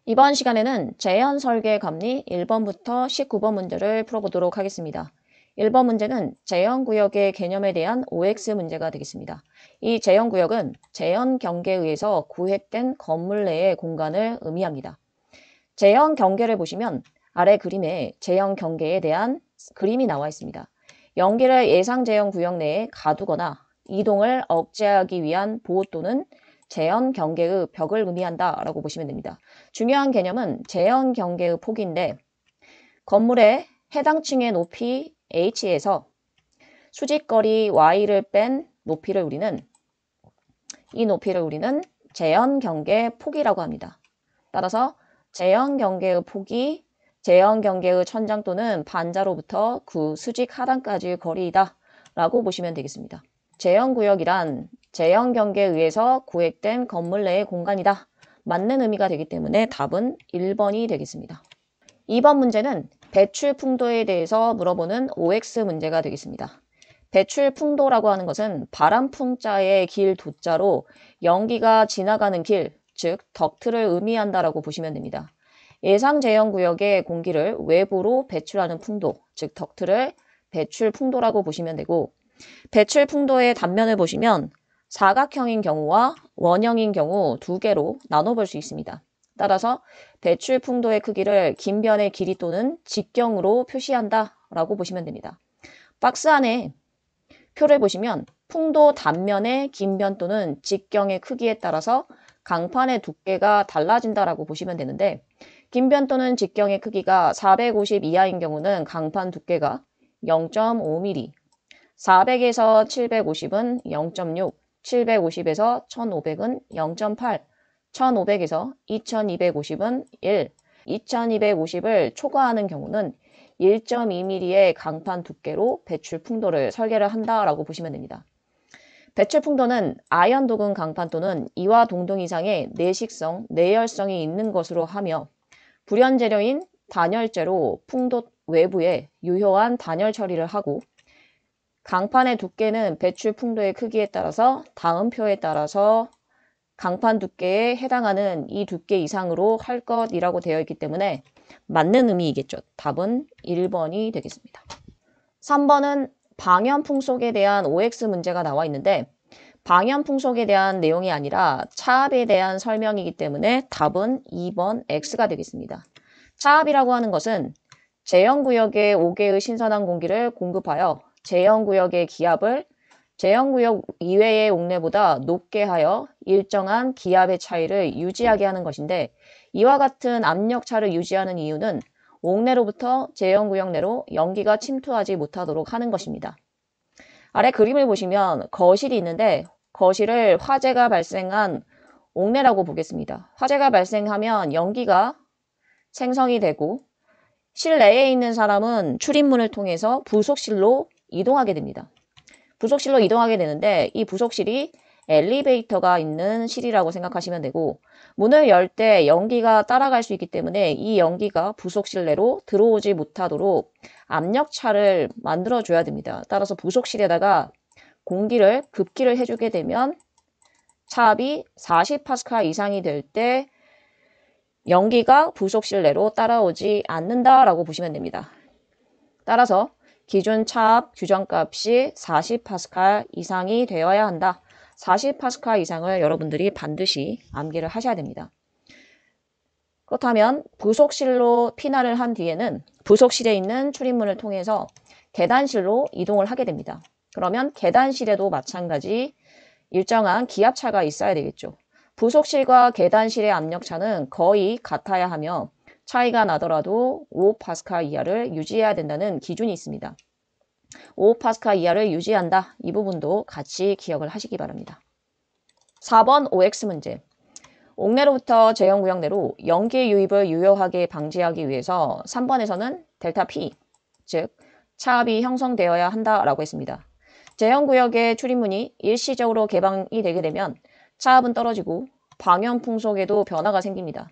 이번 시간에는 제한 설계 감리 1번부터 19번 문제를 풀어보도록 하겠습니다. 1번 문제는 제한구역의 개념에 대한 OX 문제가 되겠습니다. 이 제한구역은 제한 경계에 의해서 구획된 건물 내의 공간을 의미합니다. 제한 경계를 보시면 아래 그림에 제한 경계에 대한 그림이 나와 있습니다. 연기를 예상 제한 구역 내에 가두거나 이동을 억제하기 위한 보호 또는 제한 경계의 벽을 의미한다라고 보시면 됩니다. 중요한 개념은 제한 경계의 폭인데 건물의 해당 층의 높이 h에서 수직거리 y를 뺀 높이를 우리는 제한 경계 폭이라고 합니다. 따라서 제한 경계의 폭이 제한 경계의 천장 또는 반자로부터 그 수직 하단까지의 거리이다 라고 보시면 되겠습니다. 제한구역이란 제한 경계에 의해서 구획된 건물 내의 공간이다. 맞는 의미가 되기 때문에 답은 1번이 되겠습니다. 2번 문제는 배출 풍도에 대해서 물어보는 OX 문제가 되겠습니다. 배출 풍도라고 하는 것은 바람풍자의 길 도자로 연기가 지나가는 길, 즉 덕트를 의미한다라고 보시면 됩니다. 예상 제한구역의 공기를 외부로 배출하는 풍도, 즉 덕트를 배출 풍도라고 보시면 되고 배출 풍도의 단면을 보시면 사각형인 경우와 원형인 경우 두 개로 나눠볼 수 있습니다. 따라서 배출 풍도의 크기를 긴 변의 길이 또는 직경으로 표시한다 라고 보시면 됩니다. 박스 안에 표를 보시면 풍도 단면의 긴 변 또는 직경의 크기에 따라서 강판의 두께가 달라진다라고 보시면 되는데 긴 변 또는 직경의 크기가 450 이하인 경우는 강판 두께가 0.5mm, 400에서 750은 0.6, 750에서 1500은 0.8, 1500에서 2250은 1, 2250을 초과하는 경우는 1.2mm의 강판 두께로 배출 풍도를 설계를 한다라고 보시면 됩니다. 배출 풍도는 아연 도금 강판 또는 이와 동등 이상의 내식성, 내열성이 있는 것으로 하며 불연 재료인 단열재로 풍도 외부에 유효한 단열 처리를 하고 강판의 두께는 배출 풍도의 크기에 따라서 다음 표에 따라서 강판 두께에 해당하는 이 두께 이상으로 할 것이라고 되어 있기 때문에 맞는 의미이겠죠. 답은 1번이 되겠습니다. 3번은 방연풍속에 대한 OX 문제가 나와 있는데 방연풍속에 대한 내용이 아니라 차압에 대한 설명이기 때문에 답은 2번 X가 되겠습니다. 차압이라고 하는 것은 제형구역에 5개의 신선한 공기를 공급하여 제형구역의 기압을 제형구역 이외의 옥내보다 높게 하여 일정한 기압의 차이를 유지하게 하는 것인데 이와 같은 압력차를 유지하는 이유는 옥내로부터 제형구역 내로 연기가 침투하지 못하도록 하는 것입니다. 아래 그림을 보시면 거실이 있는데 거실을 화재가 발생한 옥내라고 보겠습니다. 화재가 발생하면 연기가 생성이 되고 실내에 있는 사람은 출입문을 통해서 부속실로 이동하게 됩니다. 부속실로 이동하게 되는데 이 부속실이 엘리베이터가 있는 실이라고 생각하시면 되고 문을 열 때 연기가 따라갈 수 있기 때문에 이 연기가 부속실 내로 들어오지 못하도록 압력차를 만들어줘야 됩니다. 따라서 부속실에다가 공기를 급기를 해주게 되면 차압이 40파스칼 이상이 될 때 연기가 부속실 내로 따라오지 않는다라고 보시면 됩니다. 따라서 기준 차압 규정값이 40파스칼 이상이 되어야 한다. 40파스칼 이상을 여러분들이 반드시 암기를 하셔야 됩니다. 그렇다면 부속실로 피난을 한 뒤에는 부속실에 있는 출입문을 통해서 계단실로 이동을 하게 됩니다. 그러면 계단실에도 마찬가지 일정한 기압차가 있어야 되겠죠. 부속실과 계단실의 압력차는 거의 같아야 하며 차이가 나더라도 5파스칼 이하를 유지해야 된다는 기준이 있습니다. 5파스칼 이하를 유지한다. 이 부분도 같이 기억을 하시기 바랍니다. 4번 OX 문제. 옥내로부터 제형구역 내로 연기 유입을 유효하게 방지하기 위해서 3번에서는 델타 P, 즉 차압이 형성되어야 한다라고 했습니다. 제형구역의 출입문이 일시적으로 개방이 되게 되면 차압은 떨어지고 방연풍속에도 변화가 생깁니다.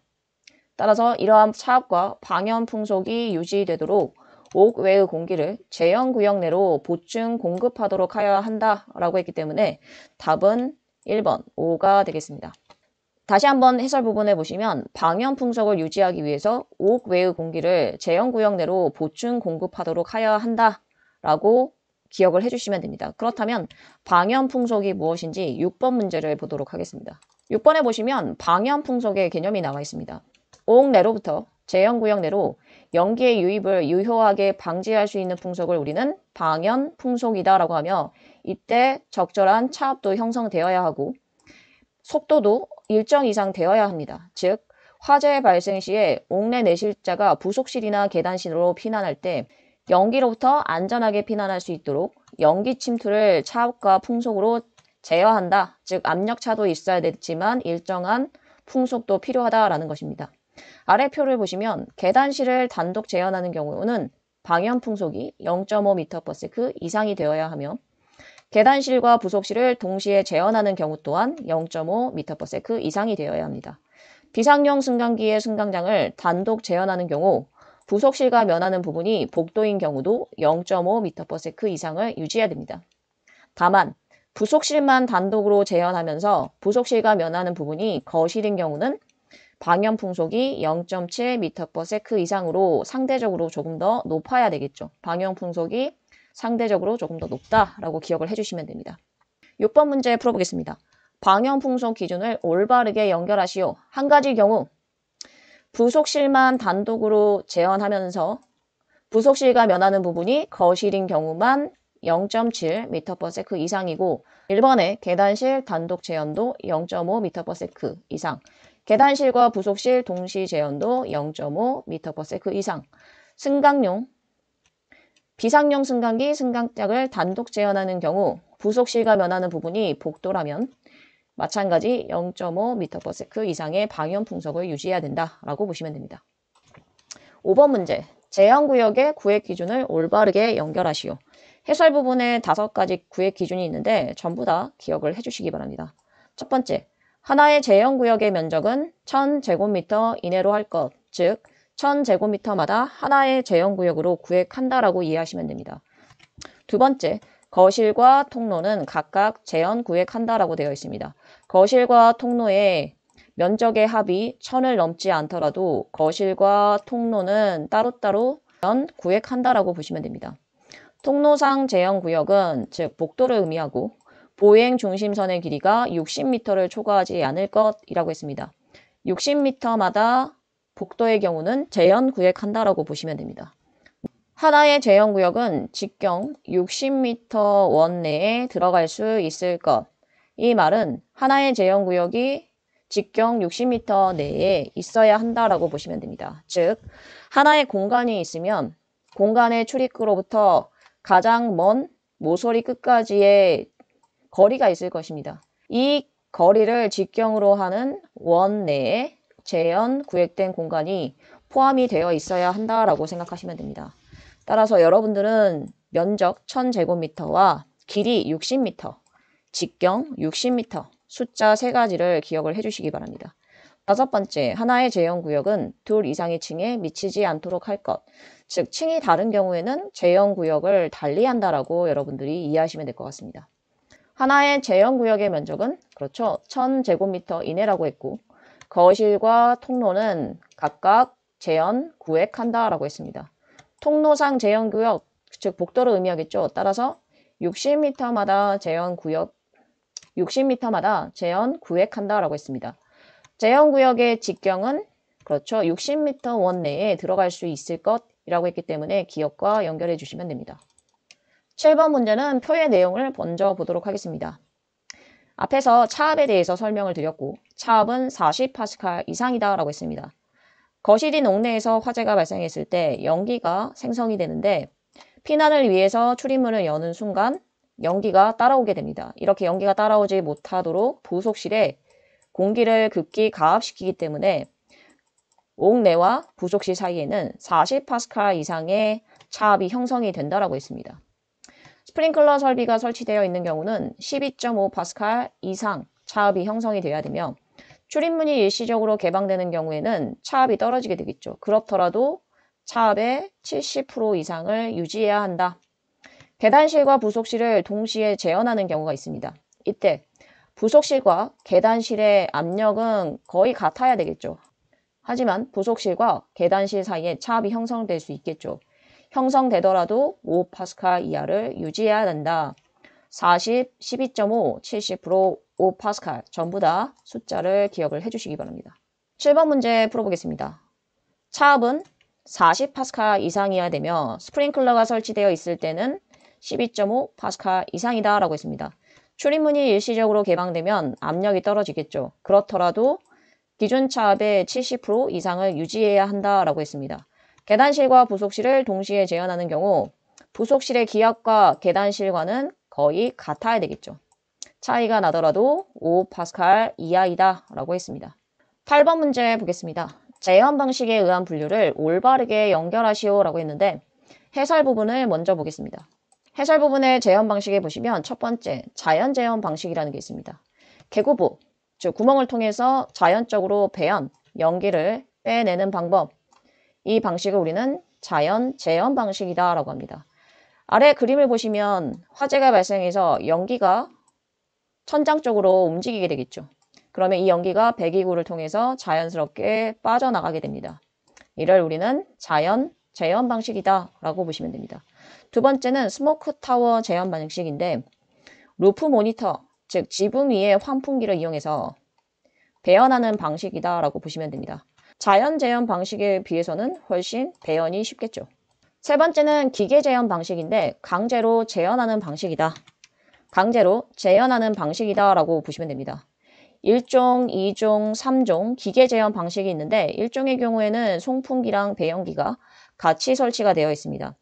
따라서 이러한 차압과 방연풍속이 유지되도록 옥 외의 공기를 제형구역 내로 보충 공급하도록 하여야 한다라고 했기 때문에 답은 1번 5가 되겠습니다. 다시 한번 해설 부분에 보시면 방연 풍속을 유지하기 위해서 옥 외의 공기를 제형구역 내로 보충 공급하도록 하여야 한다라고 기억을 해주시면 됩니다. 그렇다면 방연 풍속이 무엇인지 6번 문제를 보도록 하겠습니다. 6번에 보시면 방연 풍속의 개념이 나와 있습니다. 옥 내로부터 제형구역 내로 연기의 유입을 유효하게 방지할 수 있는 풍속을 우리는 방연 풍속이다라고 하며 이때 적절한 차압도 형성되어야 하고 속도도 일정 이상 되어야 합니다. 즉 화재 발생 시에 옥내 내실자가 부속실이나 계단실로 피난할 때 연기로부터 안전하게 피난할 수 있도록 연기 침투를 차압과 풍속으로 제어한다. 즉 압력차도 있어야 되지만 일정한 풍속도 필요하다라는 것입니다. 아래 표를 보시면 계단실을 단독 재현하는 경우는 방연 풍속이 0.5m/s 이상이 되어야 하며 계단실과 부속실을 동시에 재현하는 경우 또한 0.5m/s 이상이 되어야 합니다. 비상용 승강기의 승강장을 단독 재현하는 경우 부속실과 면하는 부분이 복도인 경우도 0.5m/s 이상을 유지해야 됩니다. 다만 부속실만 단독으로 재현하면서 부속실과 면하는 부분이 거실인 경우는 방연 풍속이 0.7m/s 이상으로 상대적으로 조금 더 높아야 되겠죠. 방연 풍속이 상대적으로 조금 더 높다라고 기억을 해주시면 됩니다. 6번 문제 풀어보겠습니다. 방연 풍속 기준을 올바르게 연결하시오. 한 가지 경우 부속실만 단독으로 재현하면서 부속실과 면하는 부분이 거실인 경우만 0.7m/s 이상이고 1번의 계단실 단독 재현도 0.5m/s 이상 계단실과 부속실 동시 재현도 0.5m/s 이상 승강용 비상용 승강기 승강장을 단독 재현하는 경우 부속실과 면하는 부분이 복도라면 마찬가지 0.5m/s 이상의 방연 풍속을 유지해야 된다라고 보시면 됩니다. 5번 문제 제한구역의 구획 기준을 올바르게 연결하시오. 해설 부분에 5가지 구획 기준이 있는데 전부 다 기억을 해주시기 바랍니다. 첫 번째, 하나의 제한구역의 면적은 1000제곱미터 이내로 할 것, 즉 1000제곱미터마다 하나의 제한구역으로 구획한다라고 이해하시면 됩니다. 두 번째, 거실과 통로는 각각 재현 구획한다라고 되어 있습니다. 거실과 통로의 면적의 합이 1000을 넘지 않더라도 거실과 통로는 따로따로 재현 구획한다라고 보시면 됩니다. 통로상 재현 구역은 즉 복도를 의미하고 보행 중심선의 길이가 60m를 초과하지 않을 것이라고 했습니다. 60m마다 복도의 경우는 재현 구획한다라고 보시면 됩니다. 하나의 재현 구역은 직경 60m 원 내에 들어갈 수 있을 것. 이 말은 하나의 재현 구역이 직경 60m 내에 있어야 한다라고 보시면 됩니다. 즉 하나의 공간이 있으면 공간의 출입구로부터 가장 먼 모서리 끝까지의 거리가 있을 것입니다. 이 거리를 직경으로 하는 원 내에 재현 구획된 공간이 포함이 되어 있어야 한다라고 생각하시면 됩니다. 따라서 여러분들은 면적 1000제곱미터와 길이 60m, 직경 60m, 숫자 3가지를 기억을 해주시기 바랍니다. 5번째, 하나의 재현구역은 둘 이상의 층에 미치지 않도록 할 것. 즉, 층이 다른 경우에는 재현구역을 달리한다라고 여러분들이 이해하시면 될 것 같습니다. 하나의 재현구역의 면적은 그렇죠. 1000제곱미터 이내라고 했고 거실과 통로는 각각 재현 구획한다라고 했습니다. 통로상 재현구역, 즉 복도를 의미하겠죠. 따라서 60m마다 재현 구획한다라고 했습니다. 재현구역의 직경은 그렇죠. 60m 원 내에 들어갈 수 있을 것이라고 했기 때문에 기억과 연결해 주시면 됩니다. 7번 문제는 표의 내용을 먼저 보도록 하겠습니다. 앞에서 차압에 대해서 설명을 드렸고 차압은 40파스칼 이상이다 라고 했습니다. 거실인 옥내에서 화재가 발생했을 때 연기가 생성이 되는데 피난을 위해서 출입문을 여는 순간 연기가 따라오게 됩니다. 이렇게 연기가 따라오지 못하도록 부속실에 공기를 급기 가압시키기 때문에 옥내와 부속실 사이에는 40파스칼 이상의 차압이 형성이 된다라고 했습니다. 스프링클러 설비가 설치되어 있는 경우는 12.5파스칼 이상 차압이 형성이 돼야 되며 출입문이 일시적으로 개방되는 경우에는 차압이 떨어지게 되겠죠. 그렇더라도 차압의 70% 이상을 유지해야 한다. 계단실과 부속실을 동시에 재현하는 경우가 있습니다. 이때 부속실과 계단실의 압력은 거의 같아야 되겠죠. 하지만 부속실과 계단실 사이에 차압이 형성될 수 있겠죠. 형성되더라도 5파스칼 이하를 유지해야 된다. 40, 12.5, 70%, 5파스칼 전부 다 숫자를 기억을 해주시기 바랍니다. 7번 문제 풀어보겠습니다. 차압은 40파스칼 이상이어야 되며 스프링클러가 설치되어 있을 때는 12.5파스칼 이상이다 라고 했습니다. 출입문이 일시적으로 개방되면 압력이 떨어지겠죠. 그렇더라도 기준 차압의 70% 이상을 유지해야 한다라고 했습니다. 계단실과 부속실을 동시에 재현하는 경우 부속실의 기압과 계단실과는 거의 같아야 되겠죠. 차이가 나더라도 5파스칼 이하이다 라고 했습니다. 8번 문제 보겠습니다. 재현 방식에 의한 분류를 올바르게 연결하시오 라고 했는데 해설 부분을 먼저 보겠습니다. 해설 부분의 재현 방식에 보시면 첫 번째 자연 재현 방식이라는 게 있습니다. 개구부, 즉 구멍을 통해서 자연적으로 배연, 연기를 빼내는 방법. 이 방식을 우리는 자연 재현 방식이다 라고 합니다. 아래 그림을 보시면 화재가 발생해서 연기가 천장 쪽으로 움직이게 되겠죠. 그러면 이 연기가 배기구를 통해서 자연스럽게 빠져나가게 됩니다. 이를 우리는 자연 재현 방식이다 라고 보시면 됩니다. 두 번째는 스모크 타워 재현 방식인데 루프 모니터, 즉 지붕 위에 환풍기를 이용해서 배연하는 방식이다 라고 보시면 됩니다. 자연 재현 방식에 비해서는 훨씬 배연이 쉽겠죠. 세 번째는 기계 재현 방식인데 강제로 재현하는 방식이다. 강제로 재현하는 방식이다 라고 보시면 됩니다. 1종, 2종, 3종 기계 재현 방식이 있는데 1종의 경우에는 송풍기랑 배연기가 같이 설치가 되어 있습니다.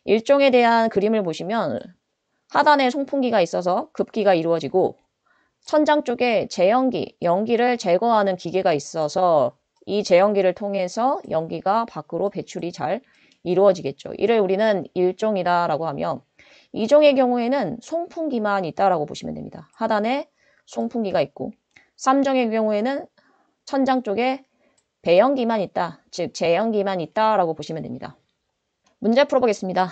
1종에 대한 그림을 보시면 하단에 송풍기가 있어서 급기가 이루어지고 천장 쪽에 제연기, 연기를 제거하는 기계가 있어서 이 제연기를 통해서 연기가 밖으로 배출이 잘 이루어지겠죠. 이를 우리는 1종이다 라고 하며 2종의 경우에는 송풍기만 있다라고 보시면 됩니다. 하단에 송풍기가 있고 3종의 경우에는 천장 쪽에 배연기만 있다, 즉 제연기만 있다라고 보시면 됩니다. 문제 풀어보겠습니다.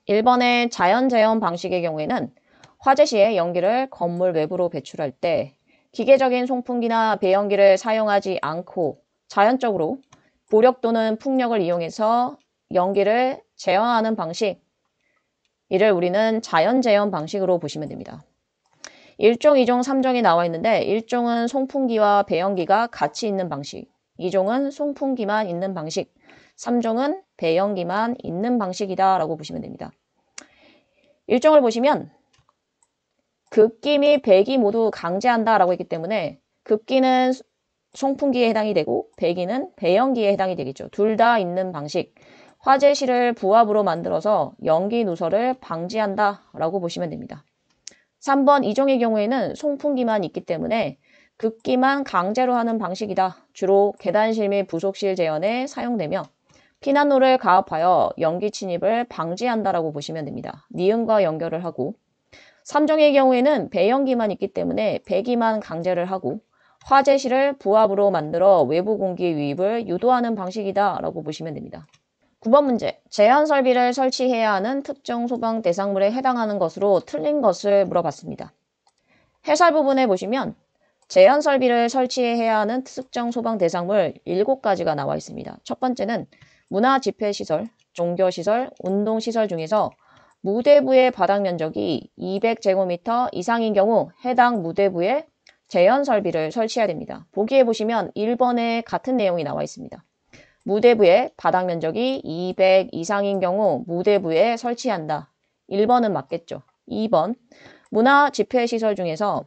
1번의 자연 재현 방식의 경우에는 화재 시에 연기를 건물 외부로 배출할 때 기계적인 송풍기나 배연기를 사용하지 않고 자연적으로 부력 또는 풍력을 이용해서 연기를 재현하는 방식, 이를 우리는 자연 재현 방식으로 보시면 됩니다. 1종, 2종, 3종이 나와 있는데 1종은 송풍기와 배연기가 같이 있는 방식, 2종은 송풍기만 있는 방식, 3종은 배연기만 있는 방식이다 라고 보시면 됩니다. 1종을 보시면 급기 및 배기 모두 강제한다 라고 했기 때문에 급기는 송풍기에 해당이 되고 배기는 배연기에 해당이 되겠죠. 둘 다 있는 방식, 화재실을 부합으로 만들어서 연기 누설을 방지한다 라고 보시면 됩니다. 3번 2종의 경우에는 송풍기만 있기 때문에 급기만 강제로 하는 방식이다. 주로 계단실 및 부속실 재현에 사용되며 피난로를 가압하여 연기 침입을 방지한다라고 보시면 됩니다. 니은과 연결을 하고 3종의 경우에는 배연기만 있기 때문에 배기만 강제를 하고 화재실을 부합으로 만들어 외부 공기 유입을 유도하는 방식이다 라고 보시면 됩니다. 9번 문제, 재현 설비를 설치해야 하는 특정 소방 대상물에 해당하는 것으로 틀린 것을 물어봤습니다. 해설 부분에 보시면 재현 설비를 설치해야 하는 특정 소방 대상물 7가지가 나와 있습니다. 첫 번째는 문화 집회시설, 종교시설, 운동시설 중에서 무대부의 바닥 면적이 200제곱미터 이상인 경우 해당 무대부에 재현 설비를 설치해야 됩니다. 보기에 보시면 1번에 같은 내용이 나와 있습니다. 무대부의 바닥 면적이 200 이상인 경우 무대부에 설치한다. 1번은 맞겠죠. 2번, 문화 집회시설 중에서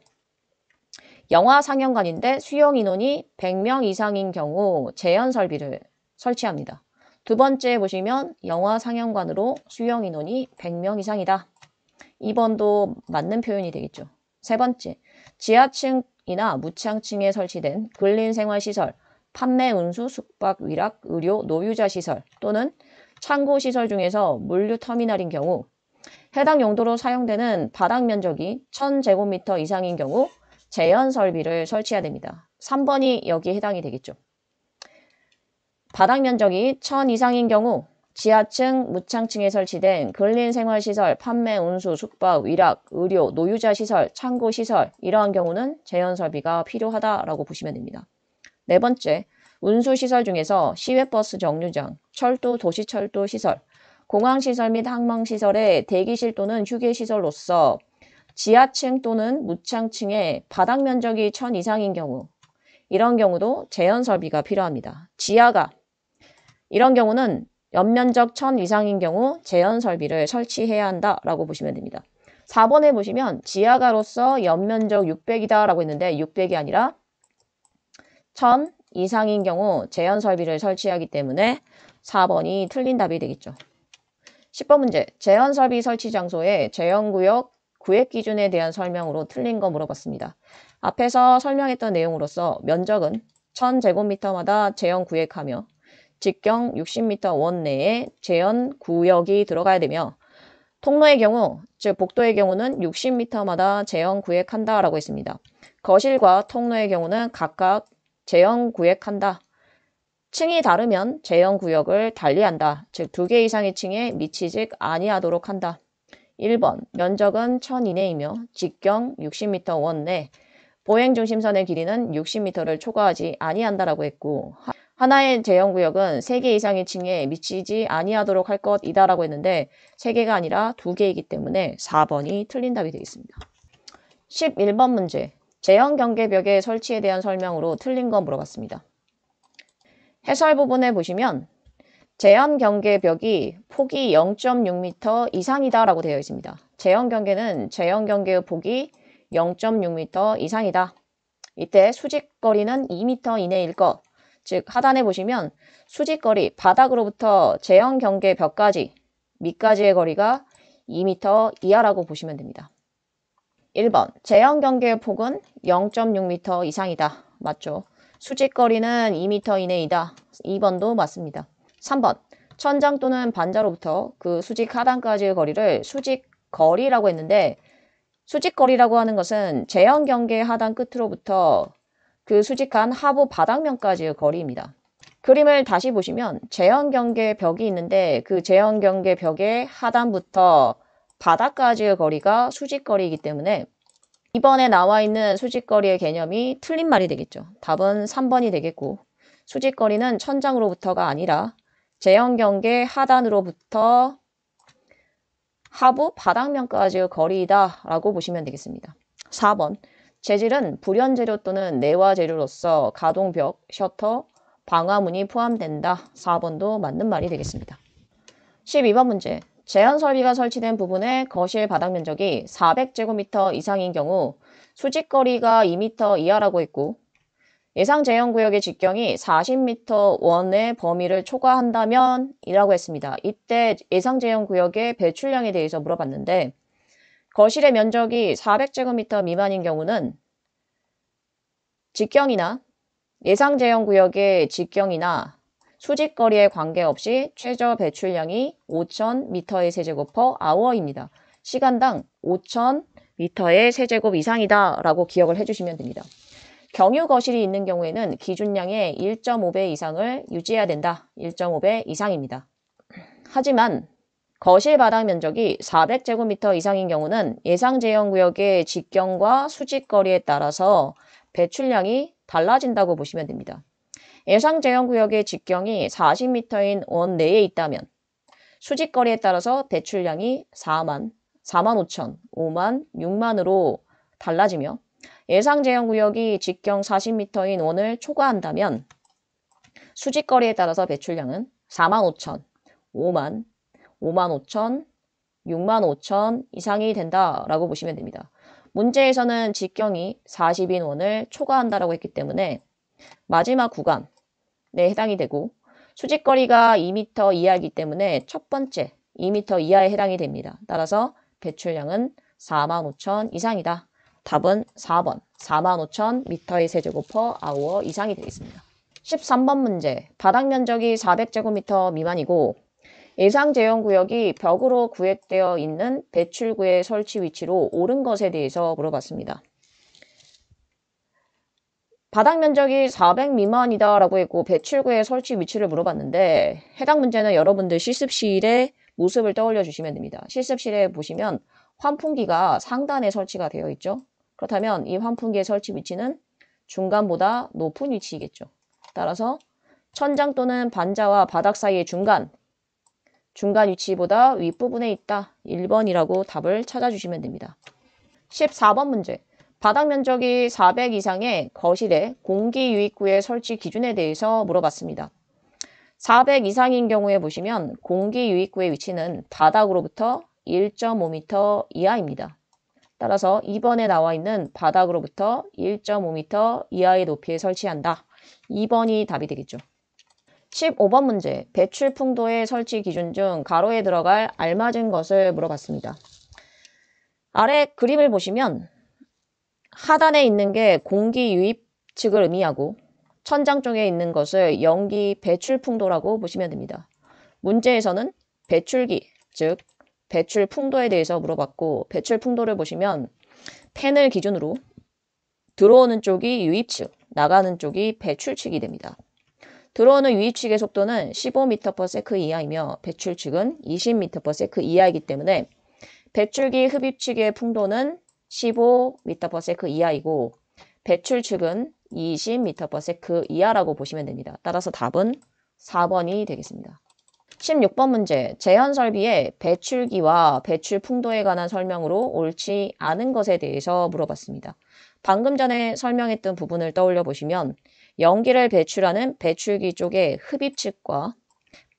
영화 상영관인데 수용 인원이 100명 이상인 경우 재현 설비를 설치합니다. 두 번째 보시면 영화 상영관으로 수용 인원이 100명 이상이다. 2번도 맞는 표현이 되겠죠. 세 번째, 지하층이나 무창층에 설치된 근린생활시설, 판매, 운수, 숙박, 위락, 의료, 노유자 시설 또는 창고 시설 중에서 물류터미널인 경우 해당 용도로 사용되는 바닥 면적이 1000제곱미터 이상인 경우 재현 설비를 설치해야 됩니다. 3번이 여기에 해당이 되겠죠. 바닥 면적이 1000 이상인 경우 지하층, 무창층에 설치된 근린생활시설, 판매, 운수, 숙박, 위락, 의료, 노유자 시설, 창고 시설 이러한 경우는 재현설비가 필요하다라고 보시면 됩니다. 네 번째, 운수시설 중에서 시외버스 정류장, 철도, 도시철도 시설, 공항시설 및 항만시설의 대기실 또는 휴게시설로서 지하층 또는 무창층의 바닥 면적이 1000 이상인 경우 이런 경우도 재현설비가 필요합니다. 지하가 이런 경우는 연면적 1000 이상인 경우 재현설비를 설치해야 한다라고 보시면 됩니다. 4번에 보시면 지하가로서 연면적 600이다 라고 했는데 600이 아니라 1000 이상인 경우 재현설비를 설치하기 때문에 4번이 틀린 답이 되겠죠. 10번 문제, 재현설비 설치 장소의 재현구역 구획 기준에 대한 설명으로 틀린 거 물어봤습니다. 앞에서 설명했던 내용으로서 면적은 1000제곱미터마다 재현구획하며 직경 60m 원 내에 재현구역이 들어가야 되며 통로의 경우, 즉 복도의 경우는 60m마다 재현구획한다라고 했습니다. 거실과 통로의 경우는 각각 재현구획한다. 층이 다르면 재현구역을 달리한다. 즉 2개 이상의 층에 미치지 아니하도록 한다. 1번 면적은 1000 이내이며 직경 60m 원 내 보행중심선의 길이는 60m를 초과하지 아니한다라고 했고 하나의 재현구역은 3개 이상의 층에 미치지 아니하도록 할 것이다라고 했는데 3개가 아니라 2개이기 때문에 4번이 틀린 답이 되겠습니다. 11번 문제, 재현경계벽의 설치에 대한 설명으로 틀린 거 물어봤습니다. 해설 부분에 보시면 재현경계벽이 폭이 0.6m 이상이다 라고 되어 있습니다. 재현경계는 재현경계의 폭이 0.6m 이상이다. 이때 수직거리는 2m 이내일 것. 즉 하단에 보시면 수직거리 바닥으로부터 재현경계벽까지 밑까지의 거리가 2m 이하라고 보시면 됩니다. 1번 재현경계의 폭은 0.6m 이상이다. 맞죠? 수직거리는 2m 이내이다. 2번도 맞습니다. 3번 천장 또는 반자로부터 그 수직 하단까지의 거리를 수직거리라고 했는데 수직거리라고 하는 것은 재현경계 하단 끝으로부터 그 수직한 하부 바닥면까지의 거리입니다. 그림을 다시 보시면 재현경계 벽이 있는데 그 재현경계 벽의 하단부터 바닥까지의 거리가 수직거리이기 때문에 이번에 나와 있는 수직거리의 개념이 틀린 말이 되겠죠. 답은 3번이 되겠고 수직거리는 천장으로부터가 아니라 재현경계 하단으로부터 하부 바닥면까지의 거리이다 라고 보시면 되겠습니다. 4번 재질은 불연재료 또는 내화재료로서 가동벽, 셔터, 방화문이 포함된다. 4번도 맞는 말이 되겠습니다. 12번 문제 재현설비가 설치된 부분의 거실 바닥 면적이 400제곱미터 이상인 경우 수직거리가 2m 이하라고 했고 예상 재현구역의 직경이 40m 원의 범위를 초과한다면 이라고 했습니다. 이때 예상 재현구역의 배출량에 대해서 물어봤는데 거실의 면적이 400제곱미터 미만인 경우는 직경이나 예상 재현구역의 직경이나 수직거리에 관계없이 최저 배출량이 5000m의 세제곱 per hour입니다. 시간당 5000m의 세제곱 이상이다 라고 기억을 해주시면 됩니다. 경유 거실이 있는 경우에는 기준량의 1.5배 이상을 유지해야 된다. 1.5배 이상입니다. 하지만 거실 바닥 면적이 400제곱미터 이상인 경우는 예상 재현구역의 직경과 수직거리에 따라서 배출량이 달라진다고 보시면 됩니다. 예상 재현구역의 직경이 40m인 원 내에 있다면 수직거리에 따라서 배출량이 4만, 4만 5천, 5만, 6만으로 달라지며 예상 재현구역이 직경 40m인 원을 초과한다면 수직거리에 따라서 배출량은 4만 5천, 5만, 5만 5천, 6만 5천 이상이 된다라고 보시면 됩니다. 문제에서는 직경이 40인 원을 초과한다라고 했기 때문에 마지막 구간에 해당이 되고 수직거리가 2m 이하이기 때문에 첫 번째 2m 이하에 해당이 됩니다. 따라서 배출량은 4만 5천 이상이다. 답은 4번 4만 5천 m의 세제곱 per hour 이상이 되겠습니다. 13번 문제 바닥 면적이 400제곱미터 미만이고 예상 재현구역이 벽으로 구획되어 있는 배출구의 설치 위치로 옳은 것에 대해서 물어봤습니다. 바닥 면적이 400 미만이다 라고 했고 배출구의 설치 위치를 물어봤는데 해당 문제는 여러분들 실습실의 모습을 떠올려 주시면 됩니다. 실습실에 보시면 환풍기가 상단에 설치가 되어 있죠. 그렇다면 이 환풍기의 설치 위치는 중간보다 높은 위치이겠죠. 따라서 천장 또는 반자와 바닥 사이의 중간 위치보다 윗부분에 있다. 1번이라고 답을 찾아주시면 됩니다. 14번 문제. 바닥 면적이 400 이상의 거실에 공기 유입구의 설치 기준에 대해서 물어봤습니다. 400 이상인 경우에 보시면 공기 유입구의 위치는 바닥으로부터 1.5m 이하입니다. 따라서 2번에 나와 있는 바닥으로부터 1.5m 이하의 높이에 설치한다. 2번이 답이 되겠죠. 15번 문제. 배출 풍도의 설치 기준 중 가로에 들어갈 알맞은 것을 물어봤습니다. 아래 그림을 보시면 하단에 있는 게 공기 유입 측을 의미하고 천장 쪽에 있는 것을 연기 배출 풍도라고 보시면 됩니다. 문제에서는 배출기, 즉 배출 풍도에 대해서 물어봤고 배출 풍도를 보시면 팬을 기준으로 들어오는 쪽이 유입측, 나가는 쪽이 배출측이 됩니다. 들어오는 유입측의 속도는 15m/s 이하이며 배출측은 20m/s 이하이기 때문에 배출기 흡입측의 풍도는 15m/s 이하이고 배출측은 20m/s 이하라고 보시면 됩니다. 따라서 답은 4번이 되겠습니다. 16번 문제. 제한 설비의 배출기와 배출 풍도에 관한 설명으로 옳지 않은 것에 대해서 물어봤습니다. 방금 전에 설명했던 부분을 떠올려 보시면 연기를 배출하는 배출기 쪽에 흡입측과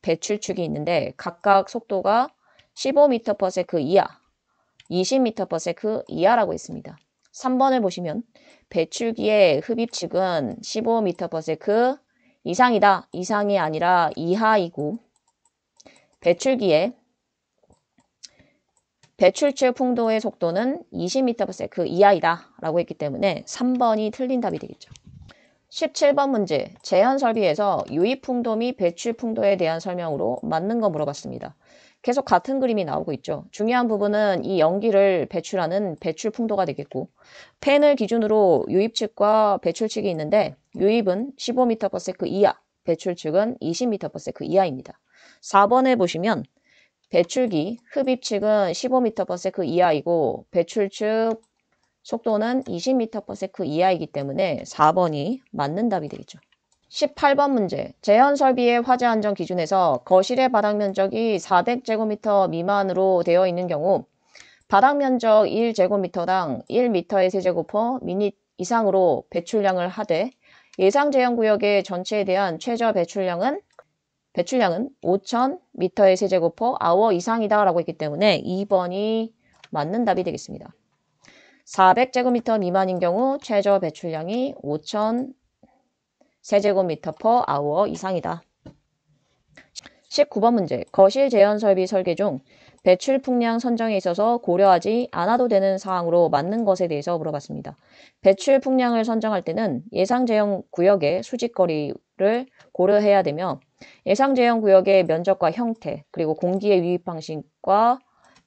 배출측이 있는데 각각 속도가 15m/s 이하, 20m/s 이하라고 했습니다. 3번을 보시면 배출기의 흡입측은 15m/s 이상이다. 이상이 아니라 이하이고 배출기의 배출측 풍도의 속도는 20m/s 이하이다 라고 했기 때문에 3번이 틀린 답이 되겠죠. 17번 문제. 제한 설비에서 유입 풍도 및 배출 풍도에 대한 설명으로 맞는 거 물어봤습니다. 계속 같은 그림이 나오고 있죠. 중요한 부분은 이 연기를 배출하는 배출 풍도가 되겠고 팬을 기준으로 유입측과 배출측이 있는데 유입은 15m/s 이하, 배출측은 20m/s 이하입니다. 4번에 보시면 배출기 흡입측은 15m/s 이하이고 배출측 속도는 20m/s 이하이기 때문에 4번이 맞는 답이 되겠죠. 18번 문제. 제한 설비의 화재 안전 기준에서 거실의 바닥 면적이 400제곱미터 미만으로 되어 있는 경우 바닥 면적 1제곱미터당 1m의 세제곱퍼 미닛 이상으로 배출량을 하되 예상 제한 구역의 전체에 대한 최저 배출량은 5,000m의 세제곱퍼 아워 이상이다 라고 했기 때문에 2번이 맞는 답이 되겠습니다. 400제곱미터 미만인 경우 최저 배출량이 5,000 세제곱미터 per hour 이상이다. 19번 문제. 거실 제한 설비 설계 중 배출 풍량 선정에 있어서 고려하지 않아도 되는 사항으로 맞는 것에 대해서 물어봤습니다. 배출 풍량을 선정할 때는 예상 제한 구역의 수직거리를 고려해야 되며 예상 제한 구역의 면적과 형태 그리고 공기의 유입 방식과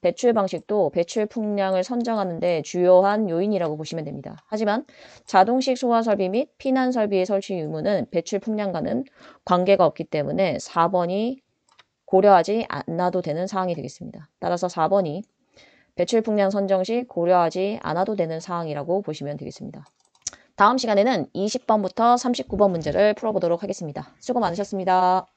배출 방식도 배출 풍량을 선정하는 데 주요한 요인이라고 보시면 됩니다. 하지만 자동식 소화 설비 및 피난 설비의 설치 유무는 배출 풍량과는 관계가 없기 때문에 4번이 고려하지 않아도 되는 사항이 되겠습니다. 따라서 4번이 배출 풍량 선정 시 고려하지 않아도 되는 사항이라고 보시면 되겠습니다. 다음 시간에는 20번부터 39번 문제를 풀어보도록 하겠습니다. 수고 많으셨습니다.